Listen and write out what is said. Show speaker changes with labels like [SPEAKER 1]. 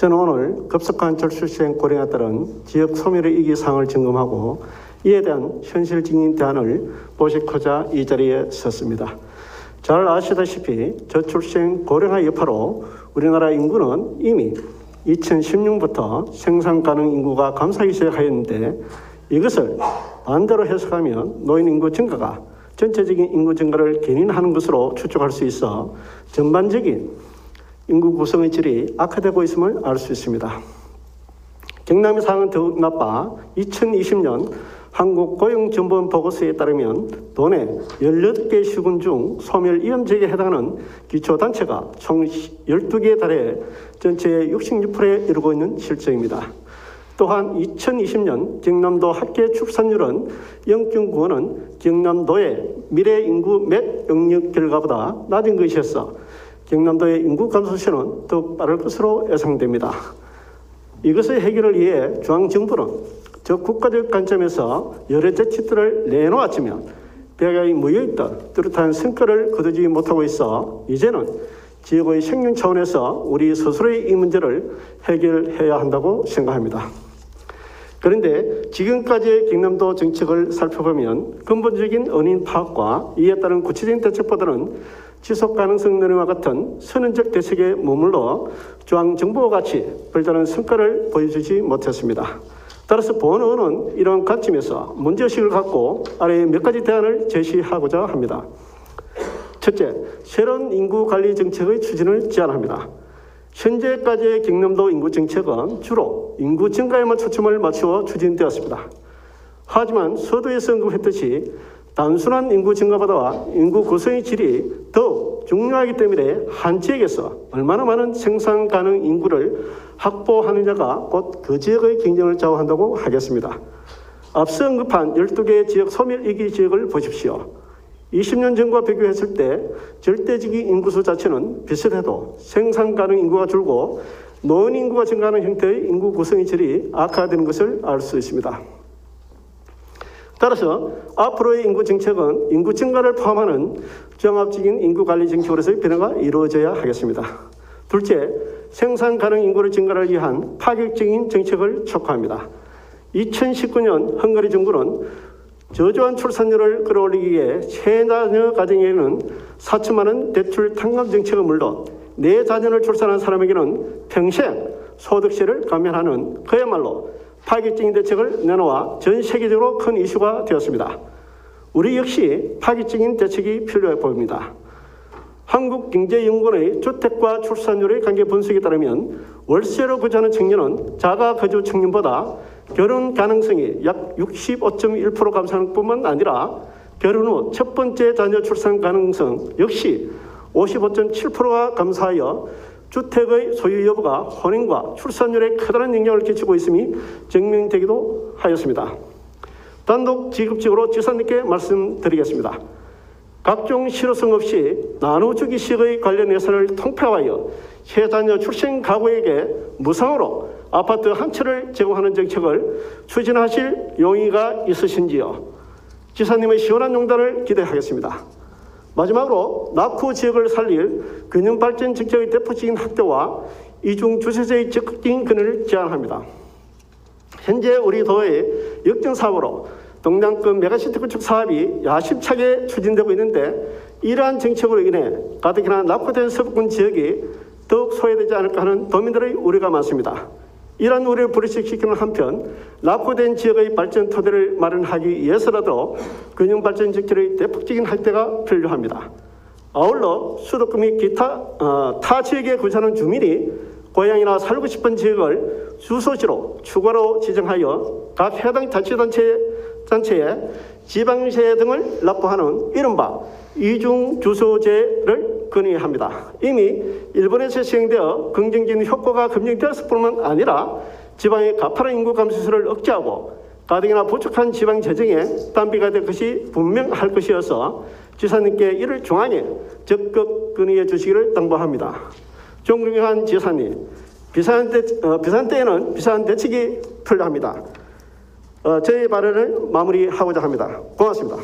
[SPEAKER 1] 저는 오늘 급속한 저출생 고령에 따른 지역 소멸의 위기 상황을 점검하고 이에 대한 현실적인 대안을 모색하자 이 자리에 섰습니다. 잘 아시다시피 저출생 고령화 여파로 우리나라 인구는 이미 2016부터 생산 가능 인구가 감소하기 시작하였는데, 이것을 반대로 해석하면 노인 인구 증가가 전체적인 인구 증가를 견인하는 것으로 추측할 수 있어 전반적인 인구 구성의 질이 악화되고 있음을 알 수 있습니다. 경남의 상황은 더욱 나빠 2020년 한국고용정보원 보고서에 따르면 도내 18개 시군 중 소멸 위험 지역에 해당하는 기초단체가 총 12개에 달해 전체의 66%에 이르고 있는 실정입니다. 또한 2020년 경남도 합계 출산율은 0.9는 경남도의 미래 인구 맵 영역 결과보다 낮은 것이어서 경남도의 인구 감소 시는 더욱 빠를 것으로 예상됩니다. 이것의 해결을 위해 중앙정부는 국가적 관점에서 여러 대책들을 내놓았지만 배가의 무효있듯 뚜렷한 성과를 거두지 못하고 있어 이제는 지역의 생존 차원에서 우리 스스로의 이 문제를 해결해야 한다고 생각합니다. 그런데 지금까지의 경남도 정책을 살펴보면 근본적인 원인 파악과 이에 따른 구체적인 대책보다는 지속 가능성 논의와 같은 선언적 대책에 머물러 중앙정부와 같이 별다른 성과를 보여주지 못했습니다. 따라서 본원은 이런 관점에서 문제의식을 갖고 아래 몇 가지 대안을 제시하고자 합니다. 첫째, 새로운 인구관리 정책의 추진을 제안합니다. 현재까지의 경남도 인구정책은 주로 인구 증가에만 초점을 맞추어 추진되었습니다. 하지만 서두에서 언급했듯이 단순한 인구 증가보다 인구 구성의 질이 더욱 중요하기 때문에 한 지역에서 얼마나 많은 생산 가능 인구를 확보하느냐가 곧 그 지역의 경쟁을 좌우한다고 하겠습니다. 앞서 언급한 12개의 지역 소멸 위기 지역을 보십시오. 20년 전과 비교했을 때 절대적인 인구수 자체는 비슷해도 생산 가능 인구가 줄고 노인 인구가 증가하는 형태의 인구 구성의 질이 악화되는 것을 알 수 있습니다. 따라서 앞으로의 인구 정책은 인구 증가를 포함하는 종합적인 인구 관리 정책으로서의 변화가 이루어져야 하겠습니다. 둘째, 생산 가능 인구를 증가를 위한 파격적인 정책을 촉구합니다. 2019년 헝가리 정부는 저조한 출산율을 끌어올리기 위해 세 자녀 가정에는 4천만 원 대출 탕감 정책은 물론 네 자녀를 출산한 사람에게는 평생 소득세를 감면하는 그야말로 파격적인 대책을 내놓아 전 세계적으로 큰 이슈가 되었습니다. 우리 역시 파격적인 대책이 필요해 보입니다. 한국경제연구원의 주택과 출산율의 관계 분석에 따르면 월세로 거주하는 청년은 자가 거주 청년보다 결혼 가능성이 약 65.1% 감소하는 뿐만 아니라 결혼 후 첫 번째 자녀 출산 가능성 역시 55.7%가 감소하여 주택의 소유 여부가 혼인과 출산율에 커다란 영향을 끼치고 있음이 증명되기도 하였습니다. 단독 지급적으로 지사님께 말씀드리겠습니다. 각종 실효성 없이 나눠주기식의 관련 예산을 통폐하여 세 자녀 출생 가구에게 무상으로 아파트 한 채를 제공하는 정책을 추진하실 용의가 있으신지요? 지사님의 시원한 용단을 기대하겠습니다. 마지막으로 낙후 지역을 살릴 균형발전 정책의 대표적인 확대와 이중 주세제의 적극적인 근원을 제안합니다. 현재 우리 도의 역전사업으로 동남권 메가시티 구축 사업이 야심차게 추진되고 있는데 이러한 정책으로 인해 가뜩이나 낙후된 서부권 지역이 더욱 소외되지 않을까 하는 도민들의 우려가 많습니다. 이러한 우려를 불식시키는 한편 낙후된 지역의 발전 토대를 마련하기 위해서라도 균형발전 정책의 대폭적인 확대가 필요합니다. 아울러 수도권 및 기타 타 지역에 거주하는 주민이 고향이나 살고 싶은 지역을 주소지로 추가로 지정하여 각 해당 자치단체에 지방세 등을 납부하는 이른바 이중주소제를 건의합니다. 이미 일본에서 시행되어 긍정적인 효과가 검증되었을 뿐만 아니라 지방의 가파른 인구 감소세를 억제하고 가뜩이나 부족한 지방 재정에 단비가 될 것이 분명할 것이어서 지사님께 이를 중앙에 적극 건의해 주시기를 당부합니다. 존경한 지사님, 비상 때에는 비상한 대책이 필요합니다. 저희 발언을 마무리하고자 합니다. 고맙습니다.